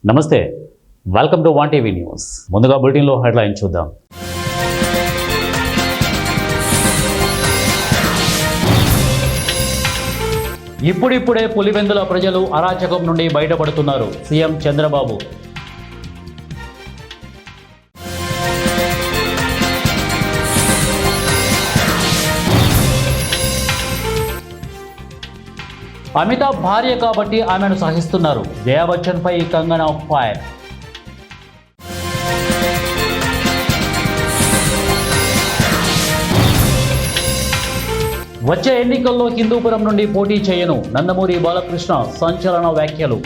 నమస్తే, welcome to one TV news. ముందుగా బులెటిన్లో హెడ్లైన్ చూద్దాం. ఇప్పుడిప్పుడే పులివెందుల ప్రజలు అరాచకం నుండి బయటపడుతున్నారు. సీఎం చంద్రబాబు. అమితాబ్ భార్య కాబట్టి ఆమెను సహిస్తున్నారు. జయా బచ్చన్ పై కంగనా ఫైర్. వచ్చే ఎన్నికల్లో హిందూపురం నుండి పోటీ చేయను. నందమూరి బాలకృష్ణ సంచలన వ్యాఖ్యలు.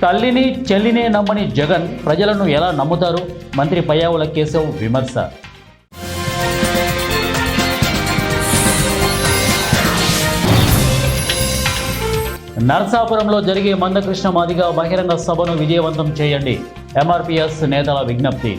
తల్లిని చెల్లినే నమ్మని జగన్ ప్రజలను ఎలా నమ్ముతారు? మంత్రి పయ్యావుల కేశవ్ విమర్శ. నర్సాపురంలో జరిగే మందకృష్ణ మాదిగ బహిరంగ సభను విజయవంతం చేయండి. ఎంఆర్పీఎస్ నేతల విజ్ఞప్తి.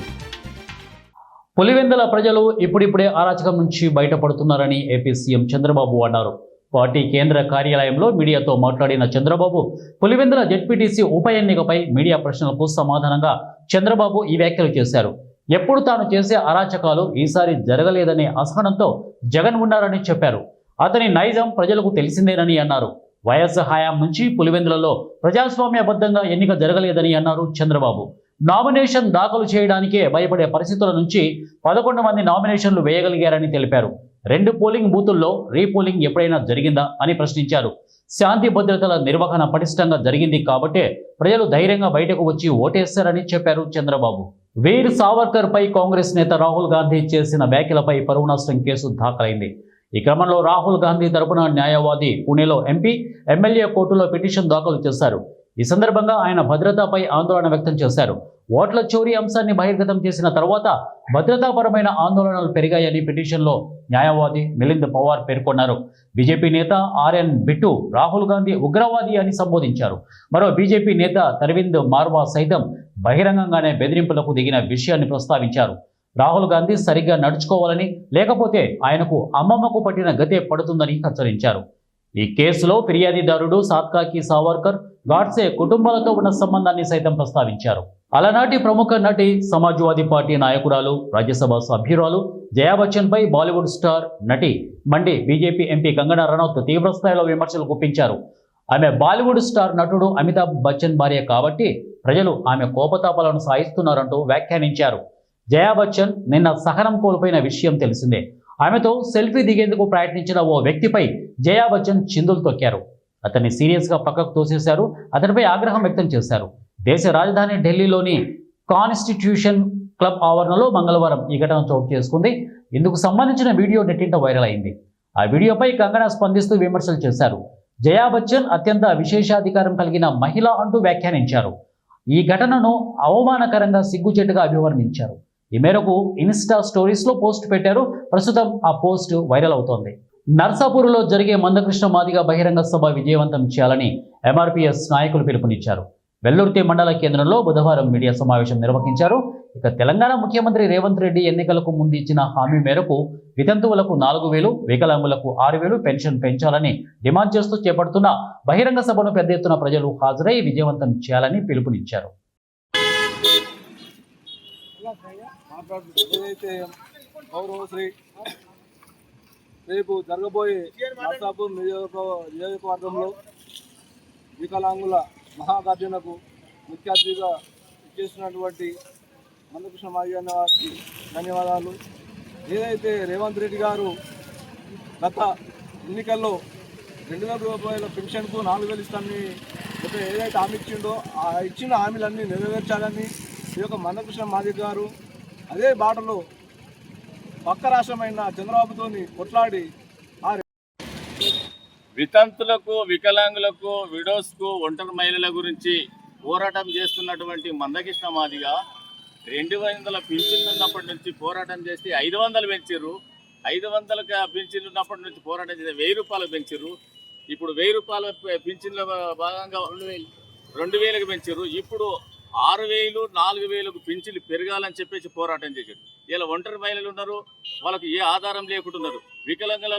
పులివెందుల ప్రజలు ఇప్పుడిప్పుడే అరాచకం నుంచి బయటపడుతున్నారని ఏపీ సీఎం చంద్రబాబు అన్నారు. పార్టీ కేంద్ర కార్యాలయంలో మీడియాతో మాట్లాడిన చంద్రబాబు పులివెందుల జెడ్పీటీసీ ఉప ఎన్నికపై మీడియా ప్రశ్నలకు సమాధానంగా చంద్రబాబు ఈ వ్యాఖ్యలు చేశారు. ఎప్పుడు తాను చేసే అరాచకాలు ఈసారి జరగలేదనే అసహనంతో జగన్ ఉన్నారని చెప్పారు. అతని నైజం ప్రజలకు తెలిసిందేనని అన్నారు. వైఎస్ హయాం నుంచి పులివెందులలో ప్రజాస్వామ్యబద్ధంగా ఎన్నిక జరగలేదని అన్నారు చంద్రబాబు. నామినేషన్ దాఖలు చేయడానికే భయపడే పరిస్థితుల నుంచి 11 మంది నామినేషన్లు వేయగలిగారని తెలిపారు. 2 పోలింగ్ బూతుల్లో రీపోలింగ్ ఎప్పుడైనా జరిగిందా అని ప్రశ్నించారు. శాంతి భద్రతల నిర్వహణ పటిష్టంగా జరిగింది కాబట్టే ప్రజలు ధైర్యంగా బయటకు వచ్చి ఓటేశారని చెప్పారు చంద్రబాబు. వీర్ సావర్కర్ పై కాంగ్రెస్ నేత రాహుల్ గాంధీ చేసిన వ్యాఖ్యలపై పరువు నష్టం కేసు దాఖలైంది. ఈ క్రమంలో రాహుల్ గాంధీ తరపున న్యాయవాది పుణెలో ఎంపీ, ఎమ్మెల్యే కోర్టులో పిటిషన్ దాఖలు చేశారు. ఈ సందర్భంగా ఆయన భద్రతపై ఆందోళన వ్యక్తం చేశారు. ఓట్ల చోరీ అంశాన్ని బహిర్గతం చేసిన తర్వాత భద్రతాపరమైన ఆందోళనలు పెరిగాయని పిటిషన్లో న్యాయవాది మిలింద్ పవార్ పేర్కొన్నారు. బీజేపీ నేత ఆర్ఎన్ బిట్టు రాహుల్ గాంధీ ఉగ్రవాది అని సంబోధించారు. మరో బీజేపీ నేత తరవింద్ మార్వా సైతం బహిరంగంగానే బెదిరింపులకు దిగిన విషయాన్ని ప్రస్తావించారు. రాహుల్ గాంధీ సరిగ్గా నడుచుకోవాలని, లేకపోతే ఆయనకు అమ్మమ్మకు పట్టిన గతే పడుతుందని హెచ్చరించారు. ఈ కేసులో ఫిర్యాదుదారుడు సాత్కాకి సావర్కర్, గాడ్సే కుటుంబాలతో ఉన్న సంబంధాన్ని సైతం ప్రస్తావించారు. అలనాటి ప్రముఖ నటి, సమాజ్వాదీ పార్టీ నాయకురాలు, రాజ్యసభ సభ్యురాలు జయా బచ్చన్ పై బాలీవుడ్ స్టార్ నటి మండి బీజేపీ ఎంపీ కంగనా రనౌత్ తీవ్రస్థాయిలో విమర్శలు గుప్పించారు. ఆమె బాలీవుడ్ స్టార్ నటుడు అమితాబ్ బచ్చన్ భార్య కాబట్టి ప్రజలు ఆమె కోపతాపాలను సాయిస్తున్నారంటూ వ్యాఖ్యానించారు. జయా బచ్చన్ నిన్న సహనం కోల్పోయిన విషయం తెలిసిందే. ఆమెతో సెల్ఫీ దిగేందుకు ప్రయత్నించిన ఓ వ్యక్తిపై జయా బచ్చన్ చిందులు తొక్కారు. అతన్ని సీరియస్గా పక్కకు తోసేశారు. అతనిపై ఆగ్రహం వ్యక్తం చేశారు. దేశ రాజధాని ఢిల్లీలోని కాన్స్టిట్యూషన్ క్లబ్ ఆవరణలో మంగళవారం ఈ ఘటన చోటు చేసుకుంది. ఇందుకు సంబంధించిన వీడియో నెట్టింట వైరల్ అయింది. ఆ వీడియోపై కంగనా స్పందిస్తూ విమర్శలు చేశారు. జయా బచ్చన్ అత్యంత విశేషాధికారం కలిగిన మహిళ అంటూ వ్యాఖ్యానించారు. ఈ ఘటనను అవమానకరంగా, సిగ్గుచేటుగా అభివర్ణించారు. ఈ మేరకు ఇన్స్టా స్టోరీస్లో పోస్ట్ పెట్టారు. ప్రస్తుతం ఆ పోస్ట్ వైరల్ అవుతోంది. నర్సాపూర్లో జరిగే మందకృష్ణ మాదిగ బహిరంగ సభ విజయవంతం చేయాలని ఎంఆర్పీఎస్ నాయకులు పిలుపునిచ్చారు. వెల్లుర్తి మండల కేంద్రంలో బుధవారం మీడియా సమావేశం నిర్వహించారు. ఇక తెలంగాణ ముఖ్యమంత్రి రేవంత్ రెడ్డి ఎన్నికలకు ముందు ఇచ్చిన హామీ మేరకు వితంతువులకు 4,000, వికలాంగులకు 6,000 పెన్షన్ పెంచాలని డిమాండ్ చేస్తూ చేపడుతున్న బహిరంగ సభను పెద్ద ఎత్తున ప్రజలు హాజరై విజయవంతం చేయాలని పిలుపునిచ్చారు. రేపు జరగబోయే నర్సాపూర్ నియోజకవర్గంలో వికలాంగుల మహాగర్జనకు ముఖ్య అతిథిగా ఇచ్చేసినటువంటి మందకృష్ణ మాదిగ వారికి ధన్యవాదాలు. ఏదైతే రేవంత్ రెడ్డి గారు గత ఎన్నికల్లో 2,000 రూపాయల పెన్షన్కు 4,000 ఇస్తానని ఏదైతే హామీ ఇచ్చిండో ఆ ఇచ్చిన హామీలన్నీ నెరవేర్చాలని ఈ యొక్క మందకృష్ణ మాదిగ గారు అదే బాటలో పక్క రాష్ట్రమైన చంద్రబాబుతోని కొట్లాడి వితంతులకు, వికలాంగులకు, విడోస్కు, ఒంటరి మహిళల గురించి పోరాటం చేస్తున్నటువంటి మందకృష్ణ మాదిగ 200 పింఛన్లు ఉన్నప్పటి నుంచి పోరాటం చేసి 500 పెంచారు. 500 పింఛన్లు ఉన్నప్పటి నుంచి పోరాటం చేసి 1,000 రూపాయలు పెంచారు. ఇప్పుడు 1,000 రూపాయల పింఛన్ల భాగంగా 2,000కి పెంచారు. ఇప్పుడు 6,000 4,000కు పింఛన్లు పెరగాలని చెప్పేసి పోరాటం చేశాడు. ఇలా ఒంటరి మహిళలు ఉన్నారు, వాళ్ళకి ఏ ఆధారం లేకుండా ఉన్నారు. వికలాంగుల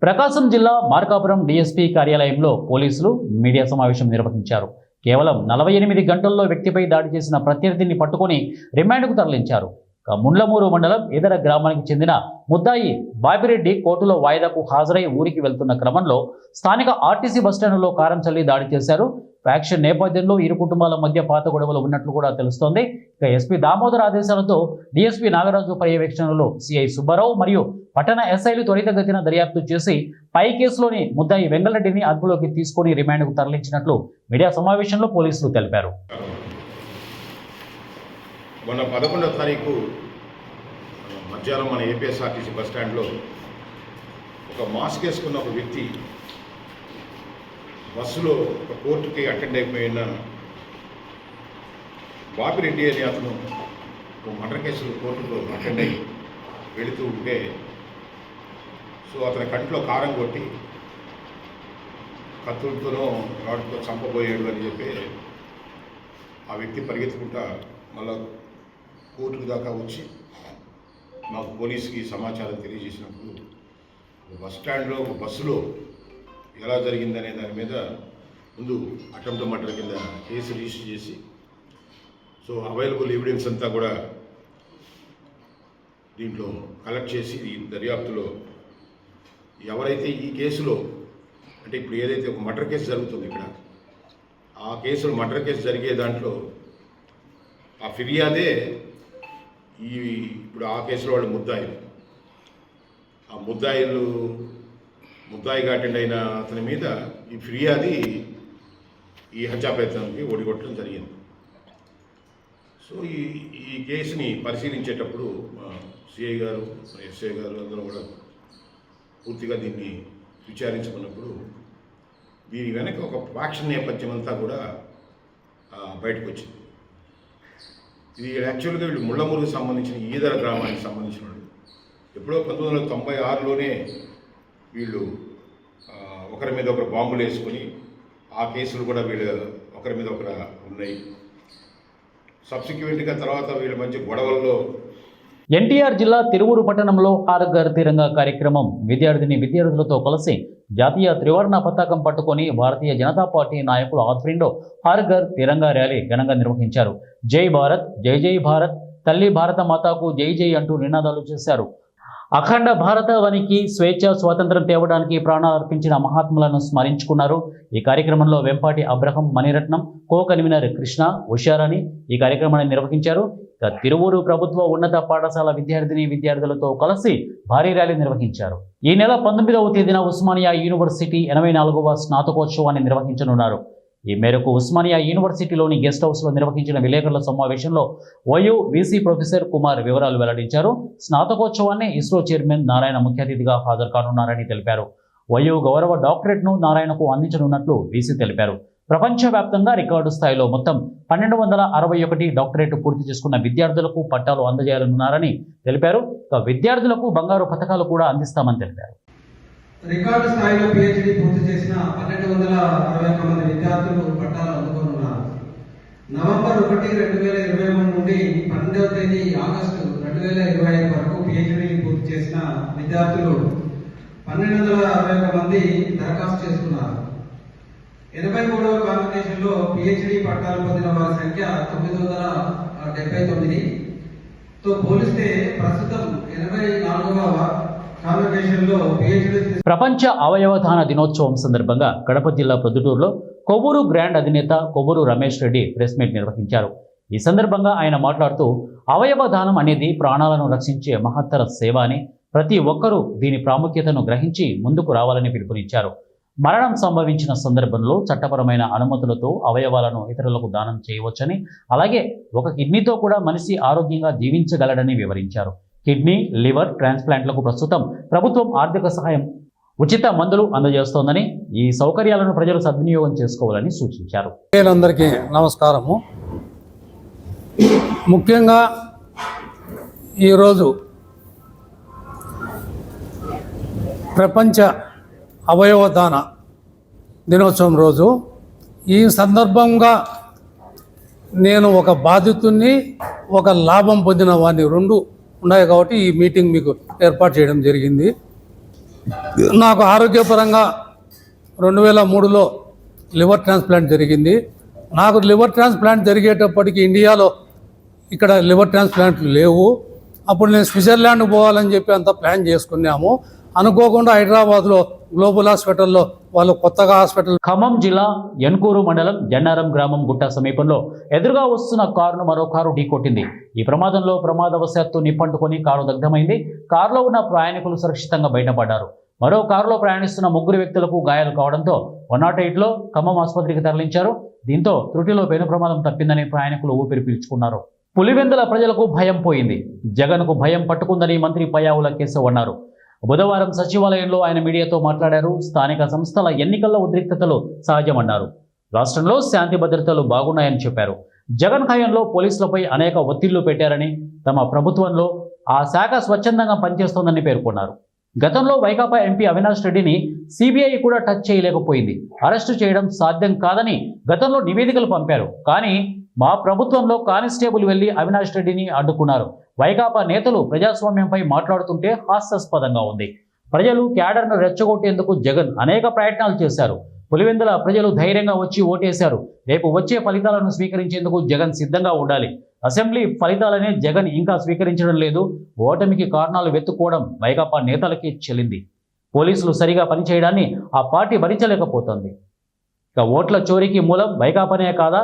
ప్రకాశం జిల్లా మార్కాపురం డీఎస్పీ కార్యాలయంలో పోలీసులు మీడియా సమావేశం నిర్వహించారు. కేవలం 48 గంటల్లో వ్యక్తిపై దాడి చేసిన ప్రత్యర్థిని పట్టుకొని రిమాండ్కు తరలించారు. ముండ్లమూరు మండలం ఇతర గ్రామానికి చెందిన ముద్దాయి బాపిరెడ్డి కోర్టులో వాయిదాకు హాజరై ఊరికి వెళ్తున్న క్రమంలో స్థానిక ఆర్టీసీ బస్టాండ్లో కారం చల్లి దాడి చేశారు. ఫ్యాక్షన్ నేపథ్యంలో ఇరు కుటుంబాల మధ్య పాత గొడవలు ఉన్నట్లు కూడా తెలుస్తోంది. ఇక ఎస్పీ దామోదర్ ఆదేశాలతో డీఎస్పీ నాగరాజు పర్యవేక్షణలో సిఐ సుబ్బారావు మరియు పట్టణ ఎస్ఐలు త్వరితగతిన దర్యాప్తు చేసి పై కేసులోని ముద్దాయి వెంగళరెడ్డిని అదుపులోకి తీసుకుని రిమాండ్కు తరలించినట్లు మీడియా సమావేశంలో పోలీసులు తెలిపారు. మొన్న 11వ తారీఖు మధ్యాహ్నం మన ఏపీఎస్ఆర్టీసీ బస్టాండ్లో ఒక మాస్క్ వేసుకున్న ఒక వ్యక్తి బస్సులో ఒక కోర్టుకి అటెండ్ అయిపోయిన బాపిరెడ్డి అనే అతను ఒక మర్డర్ కేసులో కోర్టులో అటెండ్ అయ్యి వెళుతూ ఉంటే సో అతని కంట్లో కారం కొట్టి కత్తులతోనో రాడ్తో చంపబోయాడు అని చెప్పి ఆ వ్యక్తి పరిగెత్తుకుంటా మళ్ళా కోర్టు దాకా వచ్చి మాకు పోలీసుకి సమాచారం తెలియజేసినప్పుడు బస్టాండ్లో ఒక బస్సులో ఎలా జరిగిందనే దాని మీద ముందు అటెంప్ట్ మర్డర్ కింద కేసు రిజిస్టర్ చేసి సో అవైలబుల్ ఎవిడెన్స్ అంతా కూడా దీంట్లో కలెక్ట్ చేసి ఈ దర్యాప్తులో ఎవరైతే ఈ కేసులో అంటే ఇప్పుడు ఏదైతే ఒక మర్డర్ కేసు జరుగుతుంది ఇక్కడ ఆ కేసులో మర్డర్ కేసు జరిగే దాంట్లో ఆ ఫిర్యాదే ఇప్పుడు ఆ కేసులో వాళ్ళు ముద్దాయిలు ఆ ముద్దాయిగా అటెండ్ అయిన అతని మీద ఈ ఫిర్యాది ఈ హత్యాప్రయత్నానికి ఓడిగొట్టడం జరిగింది. సో ఈ కేసుని పరిశీలించేటప్పుడు సిఐ గారు ఎస్ఐ గారు అందరూ కూడా పూర్తిగా దీన్ని విచారించుకున్నప్పుడు దీని వెనక ఒక ఫ్యాక్షన్ నేపథ్యం అంతా కూడా బయటకు వచ్చింది. ఇది యాక్చువల్గా వీళ్ళు ముళ్ళమూరుకు సంబంధించిన ఈదర గ్రామానికి సంబంధించిన వాళ్ళు ఎప్పుడో 1996లోనే వీళ్ళు ఒకరి మీద ఒకరు బాంబులు వేసుకొని ఆ కేసులు కూడా వీళ్ళు ఒకరి మీద ఒకరు ఉన్నాయి. సబ్సిక్వెంట్గా తర్వాత వీళ్ళ మధ్య గొడవల్లో ఎన్టీఆర్ జిల్లా తిరువూరు పట్టణంలో హర్ ఘర్ తిరంగా కార్యక్రమం విద్యార్థులతో కలిసి జాతీయ త్రివర్ణ పతాకం పట్టుకొని భారతీయ జనతా పార్టీ నాయకుల ఆధ్వర్యంలో హర్ ఘర్ తిరంగా ర్యాలీ ఘనంగా నిర్వహించారు. జై భారత్, జై జై భారత్, తల్లి భారత మాతాకు జై జై అంటూ నినాదాలు చేశారు. అఖండ భారతావనికి స్వేచ్ఛ స్వాతంత్రం తేవడానికి ప్రాణాలు అర్పించిన మహాత్ములను స్మరించుకున్నారు. ఈ కార్యక్రమంలో వెంపాటి అబ్రహం, మణిరత్నం, కో కన్వీనర్ కృష్ణ, ఉషారాణి ఈ కార్యక్రమాన్ని నిర్వహించారు. తిరువూరు ప్రభుత్వ ఉన్నత పాఠశాల విద్యార్థులతో కలిసి భారీ ర్యాలీ నిర్వహించారు. ఈ నెల 19వ తేదీన ఉస్మానియా యూనివర్సిటీ 84వ స్నాతకోత్సవాన్ని నిర్వహించనున్నారు. ఈ మేరకు ఉస్మానియా యూనివర్సిటీలోని గెస్ట్ హౌస్లో నిర్వహించిన విలేకరుల సమావేశంలో ఓయూ వీసీ ప్రొఫెసర్ కుమార్ వివరాలు వెల్లడించారు. స్నాతకోత్సవాన్ని ఇస్రో చైర్మన్ నారాయణ ముఖ్య అతిథిగా హాజరు కానున్నారని తెలిపారు. ఓయూ గౌరవ డాక్టరేట్ను నారాయణకు అందించనున్నట్లు వీసీ తెలిపారు. ప్రపంచవ్యాప్తంగా రికార్డు స్థాయిలో మొత్తం 1261 డాక్టరేట్ పూర్తి చేసుకున్న విద్యార్థులకు పట్టాలు అందజేయాలన్నారని తెలిపారు. విద్యార్థులకు బంగారు పథకాలు కూడా అందిస్తామని తెలిపారు. రికార్డు స్థాయిలో పిహెచ్డి పూర్తి చేసిన 1261 మంది విద్యార్థులు పట్టాలు అందుకోనున్నారు. నవంబర్ 1, 2023 నుండి 12వ తేదీ ఆగస్టు 2025 వరకు పిహెచ్డి పూర్తి చేసిన విద్యార్థులు 1261 మంది దరఖాస్తు చేసుకున్నారు. 83వ కాంపిటీషన్లో పిహెచ్డి పట్టాలు పొందిన వారి సంఖ్య 979 తో పోలిస్తే ప్రస్తుతం 84వ ప్రపంచ అవయవదాన దినోత్సవం సందర్భంగా కడప జిల్లా ప్రొద్దుటూరులో కొవ్వూరు గ్రాండ్ అధినేత కొవ్వూరు రమేష్ రెడ్డి ప్రెస్ మీట్ నిర్వహించారు. ఈ సందర్భంగా ఆయన మాట్లాడుతూ అవయవ దానం అనేది ప్రాణాలను రక్షించే మహత్తర సేవ అని, ప్రతి ఒక్కరూ దీని ప్రాముఖ్యతను గ్రహించి ముందుకు రావాలని పిలుపునిచ్చారు. మరణం సంభవించిన సందర్భంలో చట్టపరమైన అనుమతులతో అవయవాలను ఇతరులకు దానం చేయవచ్చని, అలాగే ఒక కిడ్నీతో కూడా మనిషి ఆరోగ్యంగా జీవించగలడని వివరించారు. కిడ్నీ, లివర్ ట్రాన్స్ప్లాంట్లకు ప్రస్తుతం ప్రభుత్వం ఆర్థిక సహాయం, ఉచిత మందులు అందజేస్తోందని, ఈ సౌకర్యాలను ప్రజలు సద్వినియోగం చేసుకోవాలని సూచించారు. అందరికీ నమస్కారము. ముఖ్యంగా ఈరోజు ప్రపంచ అవయవదాన దినోత్సవం రోజు. ఈ సందర్భంగా నేను ఒక బాధితుడిని, ఒక లాభం పొందిన వాడిని, రెండు ఉన్నాయి కాబట్టి ఈ మీటింగ్ మీకు ఏర్పాటు చేయడం జరిగింది. నాకు ఆరోగ్యపరంగా 2003లో లివర్ ట్రాన్స్ప్లాంట్ జరిగింది. నాకు లివర్ ట్రాన్స్ప్లాంట్ జరిగేటప్పటికి ఇండియాలో ఇక్కడ లివర్ ట్రాన్స్ప్లాంట్లు లేవు. అప్పుడు నేను స్విట్జర్లాండ్ పోవాలని చెప్పి అంతా ప్లాన్ చేసుకున్నాము. అనుకోకుండా హైదరాబాద్లో గ్లోబల్ హాస్పిటల్లో వాళ్ళు కొత్తగా హాస్పిటల్. ఖమ్మం జిల్లా యన్కూరు మండలం జన్నారం గ్రామం గుట్ట సమీపంలో ఎదురుగా వస్తున్న కారును మరో కారు ఢీకొట్టింది. ఈ ప్రమాదంలో ప్రమాదవశాత్తు నిప్పంటుకొని కారు దగ్ధమైంది. కారులో ఉన్న ప్రయాణికులు సురక్షితంగా బయటపడ్డారు. మరో కారులో ప్రయాణిస్తున్న 3 వ్యక్తులకు గాయాలు కావడంతో 108లో ఖమ్మం ఆసుపత్రికి తరలించారు. దీంతో త్రుటిలో పెను ప్రమాదం తప్పిందని ప్రయాణికులు ఊపిరి పీల్చుకున్నారు. పులివెందుల ప్రజలకు భయం పోయింది. జగన్కు భయం పట్టుకుందని మంత్రి పయ్యావుల కేశవ్ అన్నారు. బుధవారం సచివాలయంలో ఆయన మీడియాతో మాట్లాడారు. స్థానిక సంస్థల ఎన్నికల్లో ఉద్రిక్తతలు సహజమన్నారు. రాష్ట్రంలో శాంతి భద్రతలు బాగున్నాయని చెప్పారు. జగన్ హయాంలో పోలీసులపై అనేక ఒత్తిళ్లు పెట్టారని, తమ ప్రభుత్వంలో ఆ శాఖ స్వచ్ఛందంగా పనిచేస్తోందని పేర్కొన్నారు. గతంలో వైకాపా ఎంపీ అవినాష్ రెడ్డిని సిబిఐ కూడా టచ్ చేయలేకపోయింది. అరెస్టు చేయడం సాధ్యం కాదని గతంలో నివేదికలు పంపారు. కానీ మా ప్రభుత్వంలో కానిస్టేబుల్ వెళ్లి అవినాష్ రెడ్డిని అడ్డుకున్నారు. వైకాపా నేతలు ప్రజాస్వామ్యంపై మాట్లాడుతుంటే హాస్యాస్పదంగా ఉంది. ప్రజలు క్యాడర్ను రెచ్చగొట్టేందుకు జగన్ అనేక ప్రయత్నాలు చేశారు. పులివెందుల ప్రజలు ధైర్యంగా వచ్చి ఓటేశారు. రేపు వచ్చే ఫలితాలను స్వీకరించేందుకు జగన్ సిద్ధంగా ఉండాలి. అసెంబ్లీ ఫలితాలనే జగన్ ఇంకా స్వీకరించడం లేదు. ఓటమికి కారణాలు వెతుక్కోవడం వైకాపా నేతలకి చెల్లింది. పోలీసులు సరిగా పనిచేయడాన్ని ఆ పార్టీ భరించలేకపోతుంది. ఇక ఓట్ల చోరీకి మూలం వైకాపానే కాదా?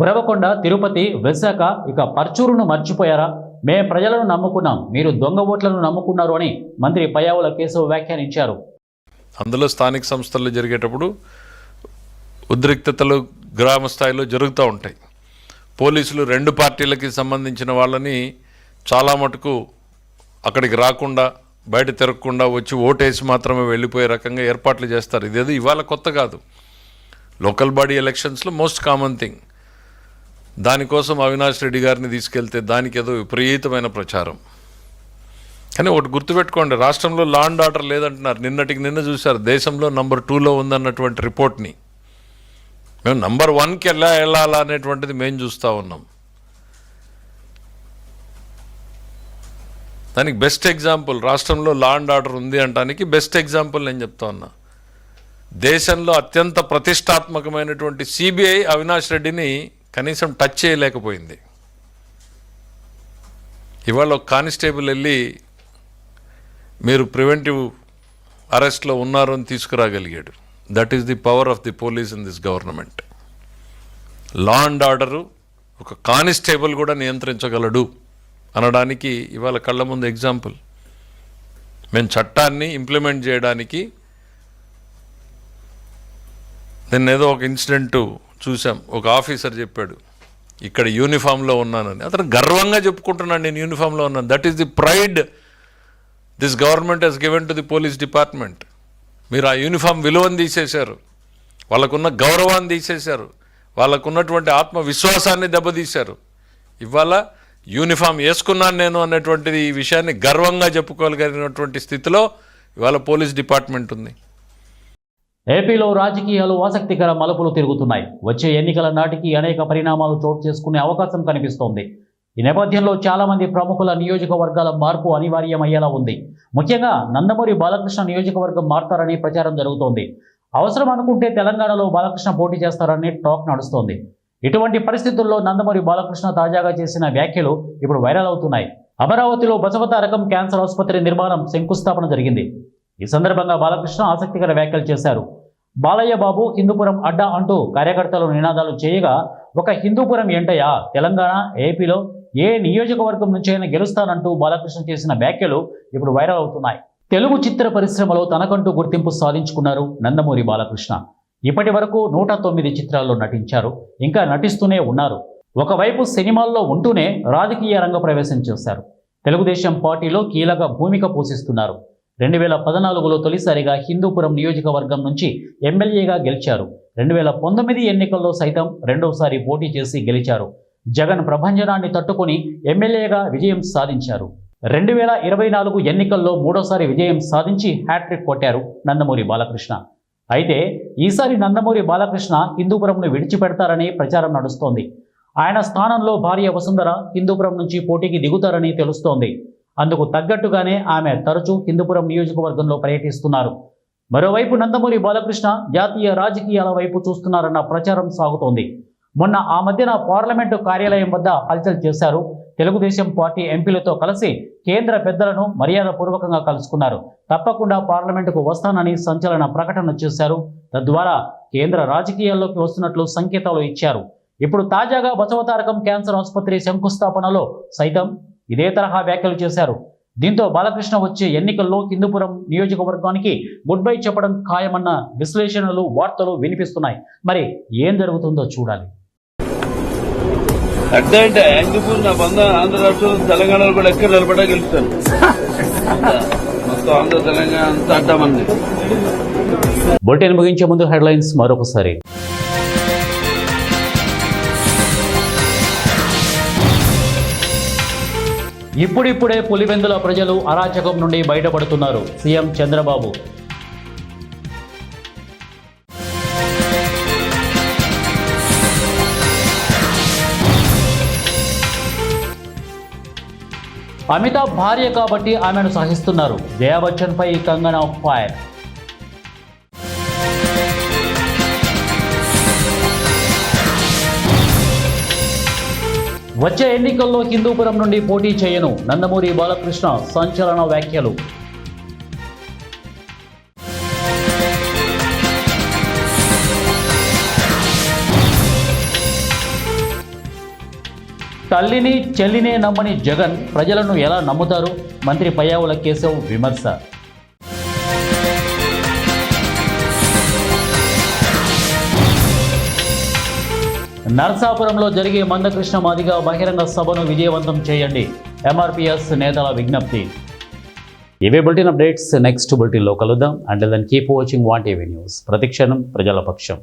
ఉరవకొండ, తిరుపతి, విశాఖ, ఇక పర్చూరును మర్చిపోయారా? మేం ప్రజలను నమ్ముకున్నాం, మీరు దొంగ ఓట్లను నమ్ముకున్నారు అని మంత్రి పయ్యావుల కేశవ్ వ్యాఖ్యానించారు. అందులో స్థానిక సంస్థల్లో జరిగేటప్పుడు ఉద్రిక్తతలు గ్రామ స్థాయిలో జరుగుతూ ఉంటాయి. పోలీసులు 2 పార్టీలకి సంబంధించిన వాళ్ళని చాలా మటుకు అక్కడికి రాకుండా, బయట తిరగకుండా వచ్చి ఓటేసి మాత్రమే వెళ్ళిపోయే రకంగా ఏర్పాట్లు చేస్తారు. ఇదేదో ఇవాళ కొత్త కాదు. లోకల్ బాడీ ఎలక్షన్స్లో మోస్ట్ కామన్ థింగ్. దానికోసం అవినాష్ రెడ్డి గారిని తీసుకెళ్తే దానికి ఏదో విపరీతమైన ప్రచారం. కానీ ఒకటి గుర్తుపెట్టుకోండి, రాష్ట్రంలో లా అండ్ ఆర్డర్ లేదంటున్నారు. నిన్న చూశారు దేశంలో నంబర్ 2లో ఉందన్నటువంటి రిపోర్ట్ని. మేము నంబర్ 1కి ఎలా వెళ్ళాలా అనేటువంటిది మేము చూస్తూ ఉన్నాం. దానికి బెస్ట్ ఎగ్జాంపుల్ రాష్ట్రంలో లా అండ్ ఆర్డర్ ఉంది అనడానికి బెస్ట్ ఎగ్జాంపుల్ నేను చెప్తా ఉన్నా. దేశంలో అత్యంత ప్రతిష్టాత్మకమైనటువంటి సిబిఐ అవినాష్ రెడ్డిని కనీసం టచ్ చేయలేకపోయింది. ఇవాళ ఒక కానిస్టేబుల్ వెళ్ళి మీరు ప్రివెంటివ్ అరెస్ట్లో ఉన్నారు అని తీసుకురాగలిగాడు. That is the power of the police in this government. Law and order ఒక కానిస్టేబుల్ కూడా నియంత్రించగలడు అనడానికి ఇవాళ కళ్ళ ముందు ఎగ్జాంపుల్. మేము చట్టాన్ని ఇంప్లిమెంట్ చేయడానికి నిన్నేదో ఒక ఇన్సిడెంటు చూసాం. ఒక ఆఫీసర్ చెప్పాడు ఇక్కడ యూనిఫామ్లో ఉన్నానని. అతను గర్వంగా చెప్పుకుంటున్నాడు నేను యూనిఫామ్లో ఉన్నాను. That is the pride this government has given to the police department. మీరు ఆ యూనిఫామ్ విలువను తీసేశారు, వాళ్ళకున్న గౌరవాన్ని తీసేశారు, వాళ్ళకున్నటువంటి ఆత్మవిశ్వాసాన్ని దెబ్బతీశారు. ఇవాళ యూనిఫామ్ వేసుకున్నాను నేను అన్నటువంటిది ఈ విషయాన్ని గర్వంగా చెప్పుకోగలిగినటువంటి స్థితిలో ఇవాళ పోలీస్ డిపార్ట్మెంట్ ఉంది. ఏపీలో రాజకీయాలు ఆసక్తికర మలుపులు తిరుగుతున్నాయి. వచ్చే ఎన్నికల నాటికి అనేక పరిణామాలు చోటు చేసుకునే అవకాశం కనిపిస్తోంది. ఈ నేపథ్యంలో చాలా మంది ప్రముఖుల నియోజకవర్గాల మార్పు అనివార్యమయ్యేలా ఉంది. ముఖ్యంగా నందమూరి బాలకృష్ణ నియోజకవర్గం మారతారని ప్రచారం జరుగుతోంది. అవసరం అనుకుంటే తెలంగాణలో బాలకృష్ణ పోటీ చేస్తారని టాక్ నడుస్తోంది. ఇటువంటి పరిస్థితుల్లో నందమూరి బాలకృష్ణ తాజాగా చేసిన వ్యాఖ్యలు ఇప్పుడు వైరల్ అవుతున్నాయి. అమరావతిలో బసవతారకం క్యాన్సర్ ఆసుపత్రి నిర్మాణం శంకుస్థాపన జరిగింది. ఈ సందర్భంగా బాలకృష్ణ ఆసక్తికర వ్యాఖ్యలు చేశారు. బాలయ్య బాబు హిందూపురం అడ్డా అంటూ కార్యకర్తలు నినాదాలు చేయగా, ఒక హిందూపురం ఏంటయ్యా, తెలంగాణ ఏపీలో ఏ నియోజకవర్గం నుంచైనా గెలుస్తానంటూ బాలకృష్ణ చేసిన వ్యాఖ్యలు ఇప్పుడు వైరల్ అవుతున్నాయి. తెలుగు చిత్ర పరిశ్రమలో తనకంటూ గుర్తింపు సాధించుకున్నారు నందమూరి బాలకృష్ణ. ఇప్పటి వరకు 109 చిత్రాల్లో నటించారు. ఇంకా నటిస్తూనే ఉన్నారు. ఒకవైపు సినిమాల్లో ఉంటూనే రాజకీయ రంగ ప్రవేశం చేశారు. తెలుగుదేశం పార్టీలో కీలక భూమిక పోషిస్తున్నారు. 2014లో తొలిసారిగా హిందూపురం నియోజకవర్గం నుంచి ఎమ్మెల్యేగా గెలిచారు. 2019 ఎన్నికల్లో సైతం రెండోసారి పోటీ చేసి గెలిచారు. జగన్ ప్రభంజనాన్ని తట్టుకుని ఎమ్మెల్యేగా విజయం సాధించారు. 2024 ఎన్నికల్లో మూడోసారి విజయం సాధించి హ్యాట్రిక్ కొట్టారు నందమూరి బాలకృష్ణ. అయితే ఈసారి నందమూరి బాలకృష్ణ హిందూపురంను విడిచిపెడతారని ప్రచారం నడుస్తోంది. ఆయన స్థానంలో భార్య వసుంధర హిందూపురం నుంచి పోటీకి దిగుతారని తెలుస్తోంది. అందుకు తగ్గట్టుగానే ఆమె తరచూ హిందూపురం నియోజకవర్గంలో పర్యటిస్తున్నారు. మరోవైపు నందమూరి బాలకృష్ణ జాతీయ రాజకీయాల వైపు చూస్తున్నారన్న ప్రచారం సాగుతోంది. మొన్న ఆ మధ్యన పార్లమెంటు కార్యాలయం వద్ద హల్చల్ చేశారు. తెలుగుదేశం పార్టీ ఎంపీలతో కలిసి కేంద్ర పెద్దలను మర్యాదపూర్వకంగా కలుసుకున్నారు. తప్పకుండా పార్లమెంటుకు వస్తానని సంచలన ప్రకటన చేశారు. తద్వారా కేంద్ర రాజకీయాల్లోకి వస్తున్నట్లు సంకేతాలు ఇచ్చారు. ఇప్పుడు తాజాగా బసవతారకం క్యాన్సర్ ఆసుపత్రి శంకుస్థాపనలో సైతం ఇదే తరహా వ్యాఖ్యలు చేశారు. దీంతో బాలకృష్ణ వచ్చే ఎన్నికల్లో హిందూపురం నియోజకవర్గానికి గుడ్ బై చెప్పడం ఖాయమన్న విశ్లేషణలు, వార్తలు వినిపిస్తున్నాయి. మరి ఏం జరుగుతుందో చూడాలి. అడ్డా అంటే హిందూపూర్ నా బంధ ఆంధ్ర రాష్ట్రం తెలంగాణలో కూడా ఎక్కడ నిలబడా గెలుస్తాను. మొత్తం ఆంధ్ర తెలంగాణ అంతా అడ్డామంది. బులెటిన్ ముగించే ముందు హెడ్లైన్స్ మరొకసారి. ఇప్పుడిప్పుడే పులివెందుల ప్రజలు అరాచకం నుండి బయటపడుతున్నారు. సీఎం చంద్రబాబు. అమితాబ్ భార్య కాబట్టి ఆమెను సహిస్తున్నారు. జయా బచ్చన్ పై కంగనా ఫైర్. వచ్చే ఎన్నికల్లో హిందూపురం నుండి పోటీ చేయను నందమూరి బాలకృష్ణ సంచలన వ్యాఖ్యలు. తల్లిని చెల్లినే నమ్మని జగన్ ప్రజలను ఎలా నమ్ముతారు? మంత్రి పయ్యావుల కేశవ్ విమర్శ. నర్సాపురంలో జరిగే మందకృష్ణ మాదిగ బహిరంగ సభను విజయవంతం చేయండి. ఎంఆర్పీఎస్ నేతల విజ్ఞప్తి. ఇవే బులెటిన్ అప్డేట్స్. నెక్స్ట్ బులెటిన్లో కలుద్దాం. Until then keep watching 1TV news. ప్రతిక్షణం ప్రజల పక్షం.